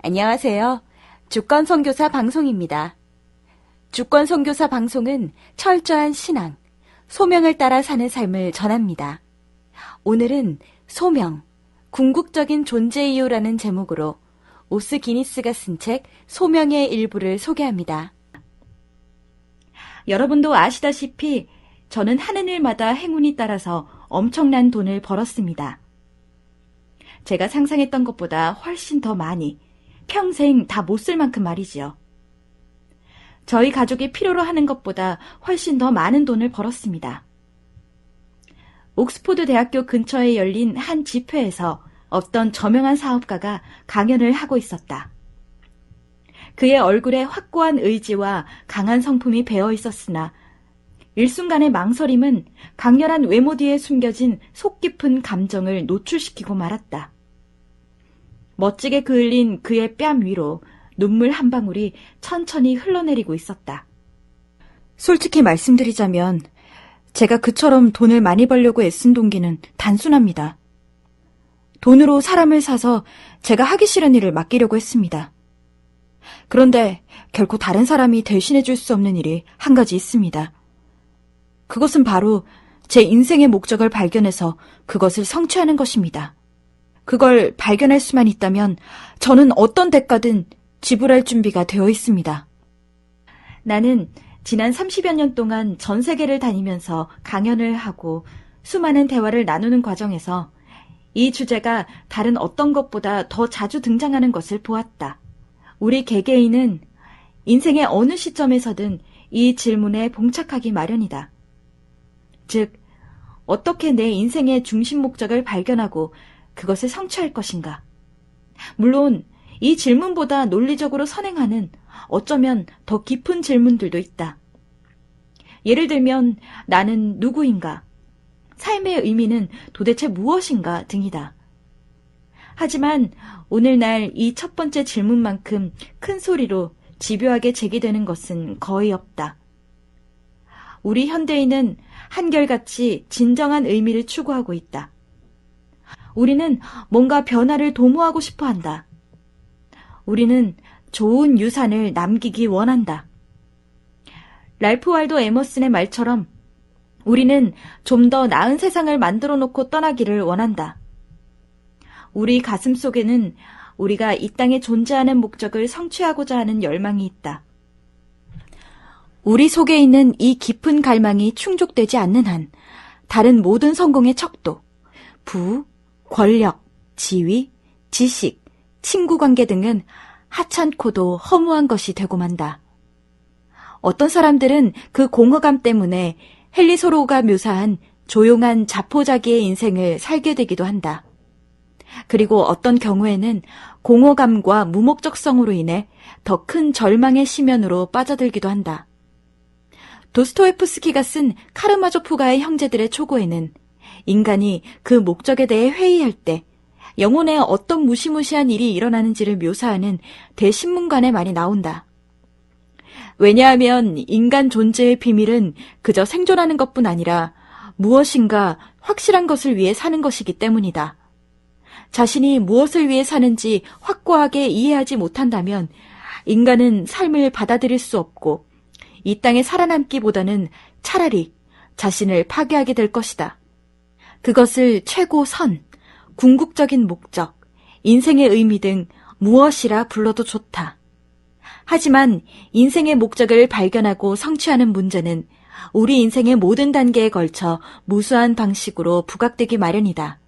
안녕하세요. 주권선교사 방송입니다. 주권선교사 방송은 철저한 신앙, 소명을 따라 사는 삶을 전합니다. 오늘은 소명, 궁극적인 존재 이유라는 제목으로 오스 기니스가 쓴 책 소명의 일부를 소개합니다. 여러분도 아시다시피 저는 하는 일마다 행운이 따라서 엄청난 돈을 벌었습니다. 제가 상상했던 것보다 훨씬 더 많이, 평생 다 못 쓸 만큼 말이지요. 저희 가족이 필요로 하는 것보다 훨씬 더 많은 돈을 벌었습니다. 옥스포드 대학교 근처에 열린 한 집회에서 어떤 저명한 사업가가 강연을 하고 있었다. 그의 얼굴에 확고한 의지와 강한 성품이 배어 있었으나 일순간의 망설임은 강렬한 외모 뒤에 숨겨진 속 깊은 감정을 노출시키고 말았다. 멋지게 그을린 그의 뺨 위로 눈물 한 방울이 천천히 흘러내리고 있었다. 솔직히 말씀드리자면 제가 그처럼 돈을 많이 벌려고 애쓴 동기는 단순합니다. 돈으로 사람을 사서 제가 하기 싫은 일을 맡기려고 했습니다. 그런데 결코 다른 사람이 대신해 줄 수 없는 일이 한 가지 있습니다. 그것은 바로 제 인생의 목적을 발견해서 그것을 성취하는 것입니다. 그걸 발견할 수만 있다면 저는 어떤 대가든 지불할 준비가 되어 있습니다. 나는 지난 30여 년 동안 전 세계를 다니면서 강연을 하고 수많은 대화를 나누는 과정에서 이 주제가 다른 어떤 것보다 더 자주 등장하는 것을 보았다. 우리 개개인은 인생의 어느 시점에서든 이 질문에 봉착하기 마련이다. 즉, 어떻게 내 인생의 중심 목적을 발견하고 그것을 성취할 것인가? 물론 이 질문보다 논리적으로 선행하는 어쩌면 더 깊은 질문들도 있다. 예를 들면 나는 누구인가? 삶의 의미는 도대체 무엇인가? 등이다. 하지만 오늘날 이 첫 번째 질문만큼 큰 소리로 집요하게 제기되는 것은 거의 없다. 우리 현대인은 한결같이 진정한 의미를 추구하고 있다. 우리는 뭔가 변화를 도모하고 싶어 한다. 우리는 좋은 유산을 남기기 원한다. 랄프 waldo 에머슨의 말처럼 우리는 좀 더 나은 세상을 만들어 놓고 떠나기를 원한다. 우리 가슴 속에는 우리가 이 땅에 존재하는 목적을 성취하고자 하는 열망이 있다. 우리 속에 있는 이 깊은 갈망이 충족되지 않는 한 다른 모든 성공의 척도, 부, 권력, 지위, 지식, 친구관계 등은 하찮고도 허무한 것이 되고 만다. 어떤 사람들은 그 공허감 때문에 헨리 소로가 묘사한 조용한 자포자기의 인생을 살게 되기도 한다. 그리고 어떤 경우에는 공허감과 무목적성으로 인해 더 큰 절망의 심연으로 빠져들기도 한다. 도스토예프스키가 쓴 카르마조프가의 형제들의 초고에는 인간이 그 목적에 대해 회의할 때 영혼에 어떤 무시무시한 일이 일어나는지를 묘사하는 대신문관에 많이 나온다. 왜냐하면 인간 존재의 비밀은 그저 생존하는 것뿐 아니라 무엇인가 확실한 것을 위해 사는 것이기 때문이다. 자신이 무엇을 위해 사는지 확고하게 이해하지 못한다면 인간은 삶을 받아들일 수 없고 이 땅에 살아남기보다는 차라리 자신을 파괴하게 될 것이다. 그것을 최고 선, 궁극적인 목적, 인생의 의미 등 무엇이라 불러도 좋다. 하지만 인생의 목적을 발견하고 성취하는 문제는 우리 인생의 모든 단계에 걸쳐 무수한 방식으로 부각되기 마련이다.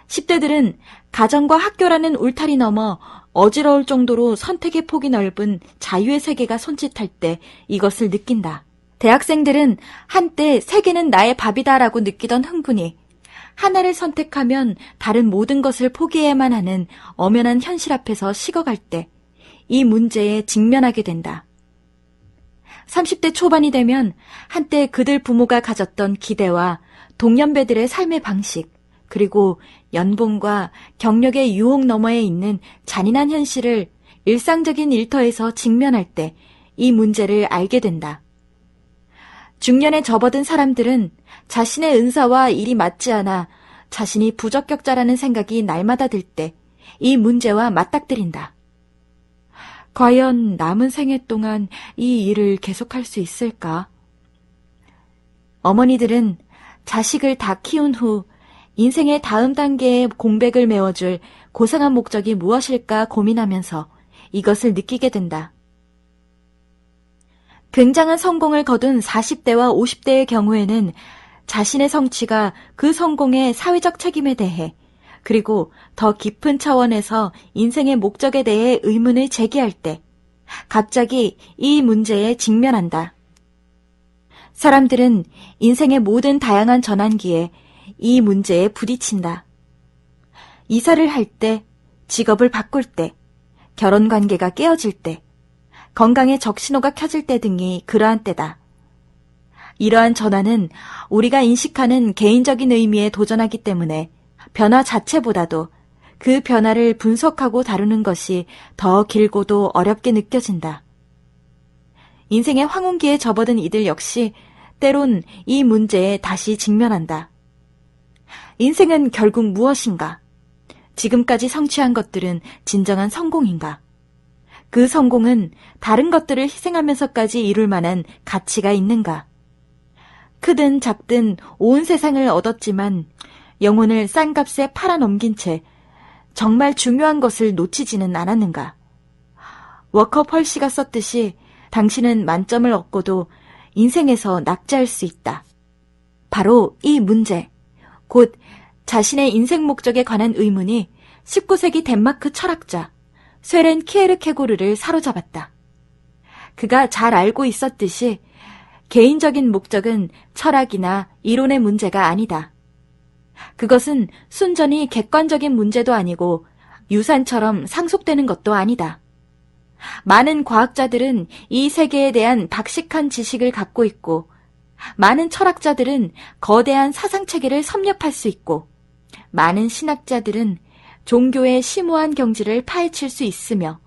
10대들은 가정과 학교라는 울타리 넘어 어지러울 정도로 선택의 폭이 넓은 자유의 세계가 손짓할 때 이것을 느낀다. 대학생들은 한때 세계는 나의 밥이다라고 느끼던 흥분이 하나를 선택하면 다른 모든 것을 포기해야만 하는 엄연한 현실 앞에서 식어갈 때 이 문제에 직면하게 된다. 30대 초반이 되면 한때 그들 부모가 가졌던 기대와 동년배들의 삶의 방식, 그리고 연봉과 경력의 유혹 너머에 있는 잔인한 현실을 일상적인 일터에서 직면할 때 이 문제를 알게 된다. 중년에 접어든 사람들은 자신의 은사와 일이 맞지 않아 자신이 부적격자라는 생각이 날마다 들 때 이 문제와 맞닥뜨린다. 과연 남은 생애 동안 이 일을 계속할 수 있을까? 어머니들은 자식을 다 키운 후 인생의 다음 단계의 공백을 메워줄 고상한 목적이 무엇일까 고민하면서 이것을 느끼게 된다. 굉장한 성공을 거둔 40대와 50대의 경우에는 자신의 성취가 그 성공의 사회적 책임에 대해 그리고 더 깊은 차원에서 인생의 목적에 대해 의문을 제기할 때 갑자기 이 문제에 직면한다. 사람들은 인생의 모든 다양한 전환기에 이 문제에 부딪힌다. 이사를 할 때, 직업을 바꿀 때, 결혼관계가 깨어질 때, 건강의 적신호가 켜질 때 등이 그러한 때다. 이러한 전환은 우리가 인식하는 개인적인 의미에 도전하기 때문에 변화 자체보다도 그 변화를 분석하고 다루는 것이 더 길고도 어렵게 느껴진다. 인생의 황혼기에 접어든 이들 역시 때론 이 문제에 다시 직면한다. 인생은 결국 무엇인가? 지금까지 성취한 것들은 진정한 성공인가? 그 성공은 다른 것들을 희생하면서까지 이룰 만한 가치가 있는가? 크든 작든 온 세상을 얻었지만 영혼을 싼 값에 팔아넘긴 채 정말 중요한 것을 놓치지는 않았는가? 워커 펄시가 썼듯이 당신은 만점을 얻고도 인생에서 낙제할 수 있다. 바로 이 문제, 곧 자신의 인생 목적에 관한 의문이 19세기 덴마크 철학자 쇠렌 키에르케고르를 사로잡았다. 그가 잘 알고 있었듯이 개인적인 목적은 철학이나 이론의 문제가 아니다. 그것은 순전히 객관적인 문제도 아니고 유산처럼 상속되는 것도 아니다. 많은 과학자들은 이 세계에 대한 박식한 지식을 갖고 있고 많은 철학자들은 거대한 사상체계를 섭렵할 수 있고 많은 신학자들은 종교의 심오한 경지를 파헤칠 수 있으며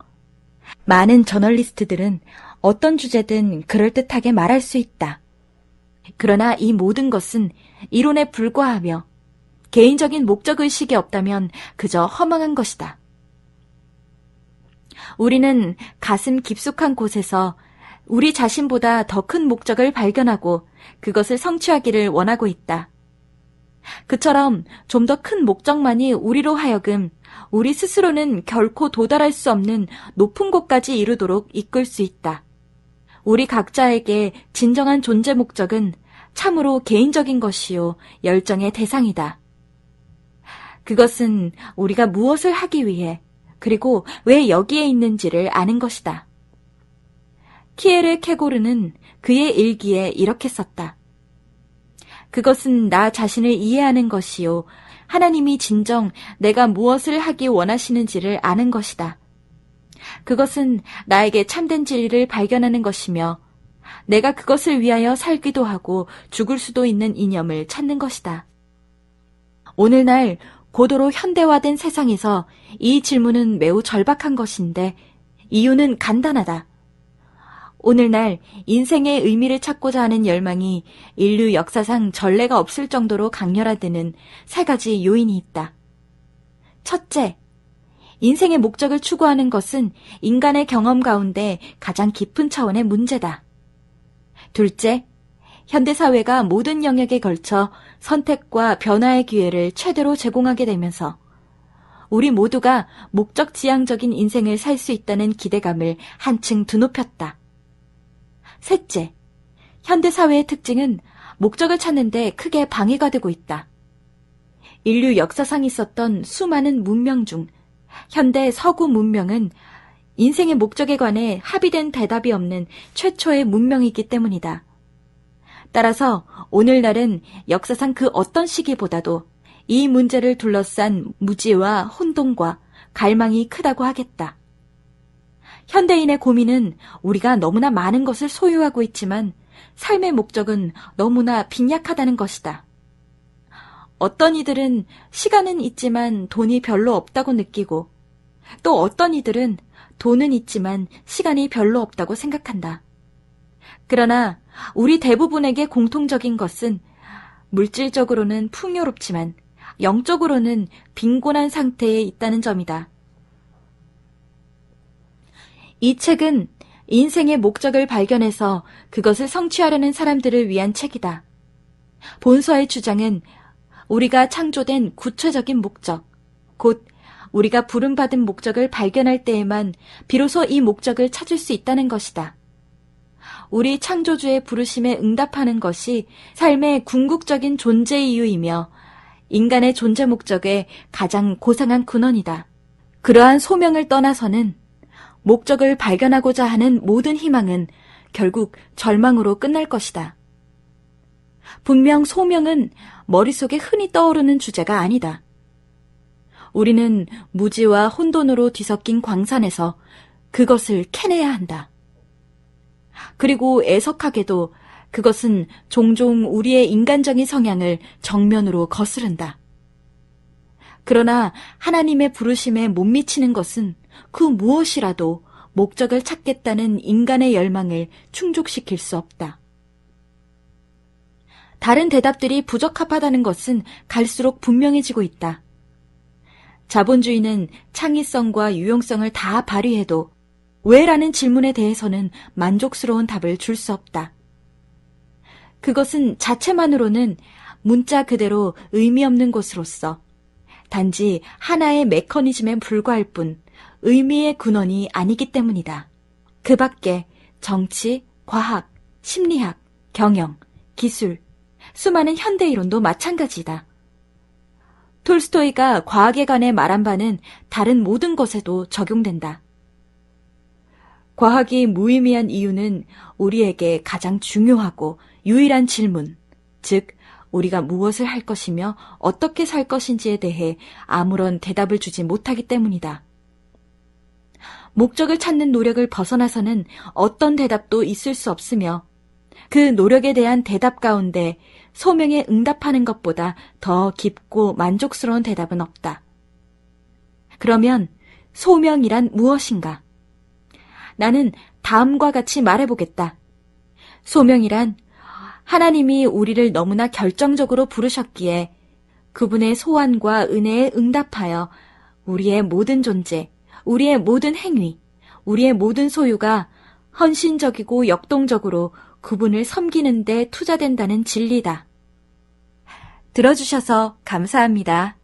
많은 저널리스트들은 어떤 주제든 그럴듯하게 말할 수 있다. 그러나 이 모든 것은 이론에 불과하며 개인적인 목적의식이 없다면 그저 허망한 것이다. 우리는 가슴 깊숙한 곳에서 우리 자신보다 더 큰 목적을 발견하고 그것을 성취하기를 원하고 있다. 그처럼 좀 더 큰 목적만이 우리로 하여금 우리 스스로는 결코 도달할 수 없는 높은 곳까지 이르도록 이끌 수 있다. 우리 각자에게 진정한 존재 목적은 참으로 개인적인 것이요 열정의 대상이다. 그것은 우리가 무엇을 하기 위해 그리고 왜 여기에 있는지를 아는 것이다. 키에르케고르는 그의 일기에 이렇게 썼다. 그것은 나 자신을 이해하는 것이요 하나님이 진정 내가 무엇을 하기 원하시는지를 아는 것이다. 그것은 나에게 참된 진리를 발견하는 것이며 내가 그것을 위하여 살기도 하고 죽을 수도 있는 이념을 찾는 것이다. 오늘날 고도로 현대화된 세상에서 이 질문은 매우 절박한 것인데 이유는 간단하다. 오늘날 인생의 의미를 찾고자 하는 열망이 인류 역사상 전례가 없을 정도로 강렬화되는 세 가지 요인이 있다. 첫째, 인생의 목적을 추구하는 것은 인간의 경험 가운데 가장 깊은 차원의 문제다. 둘째, 현대사회가 모든 영역에 걸쳐 선택과 변화의 기회를 최대로 제공하게 되면서 우리 모두가 목적지향적인 인생을 살 수 있다는 기대감을 한층 드높였다. 셋째, 현대사회의 특징은 목적을 찾는 데 크게 방해가 되고 있다. 인류 역사상 있었던 수많은 문명 중 현대 서구 문명은 인생의 목적에 관해 합의된 대답이 없는 최초의 문명이기 때문이다. 따라서 오늘날은 역사상 그 어떤 시기보다도 이 문제를 둘러싼 무지와 혼동과 갈망이 크다고 하겠다. 현대인의 고민은 우리가 너무나 많은 것을 소유하고 있지만 삶의 목적은 너무나 빈약하다는 것이다. 어떤 이들은 시간은 있지만 돈이 별로 없다고 느끼고 또 어떤 이들은 돈은 있지만 시간이 별로 없다고 생각한다. 그러나 우리 대부분에게 공통적인 것은 물질적으로는 풍요롭지만 영적으로는 빈곤한 상태에 있다는 점이다. 이 책은 인생의 목적을 발견해서 그것을 성취하려는 사람들을 위한 책이다. 본서의 주장은 우리가 창조된 구체적인 목적, 곧 우리가 부름받은 목적을 발견할 때에만 비로소 이 목적을 찾을 수 있다는 것이다. 우리 창조주의 부르심에 응답하는 것이 삶의 궁극적인 존재 이유이며 인간의 존재 목적의 가장 고상한 근원이다. 그러한 소명을 떠나서는 목적을 발견하고자 하는 모든 희망은 결국 절망으로 끝날 것이다. 분명 소명은 머릿속에 흔히 떠오르는 주제가 아니다. 우리는 무지와 혼돈으로 뒤섞인 광산에서 그것을 캐내야 한다. 그리고 애석하게도 그것은 종종 우리의 인간적인 성향을 정면으로 거스른다. 그러나 하나님의 부르심에 못 미치는 것은 그 무엇이라도 목적을 찾겠다는 인간의 열망을 충족시킬 수 없다. 다른 대답들이 부적합하다는 것은 갈수록 분명해지고 있다. 자본주의는 창의성과 유용성을 다 발휘해도 왜라는 질문에 대해서는 만족스러운 답을 줄 수 없다. 그것은 자체만으로는 문자 그대로 의미 없는 것으로서 단지 하나의 메커니즘에 불과할 뿐 의미의 근원이 아니기 때문이다. 그 밖에 정치, 과학, 심리학, 경영, 기술, 수많은 현대이론도 마찬가지다. 톨스토이가 과학에 관해 말한 바는 다른 모든 것에도 적용된다. 과학이 무의미한 이유는 우리에게 가장 중요하고 유일한 질문, 즉 우리가 무엇을 할 것이며 어떻게 살 것인지에 대해 아무런 대답을 주지 못하기 때문이다. 목적을 찾는 노력을 벗어나서는 어떤 대답도 있을 수 없으며 그 노력에 대한 대답 가운데 소명에 응답하는 것보다 더 깊고 만족스러운 대답은 없다. 그러면 소명이란 무엇인가? 나는 다음과 같이 말해보겠다. 소명이란 하나님이 우리를 너무나 결정적으로 부르셨기에 그분의 소원과 은혜에 응답하여 우리의 모든 존재, 우리의 모든 행위, 우리의 모든 소유가 헌신적이고 역동적으로 그분을 섬기는 데 투자된다는 진리다. 들어주셔서 감사합니다.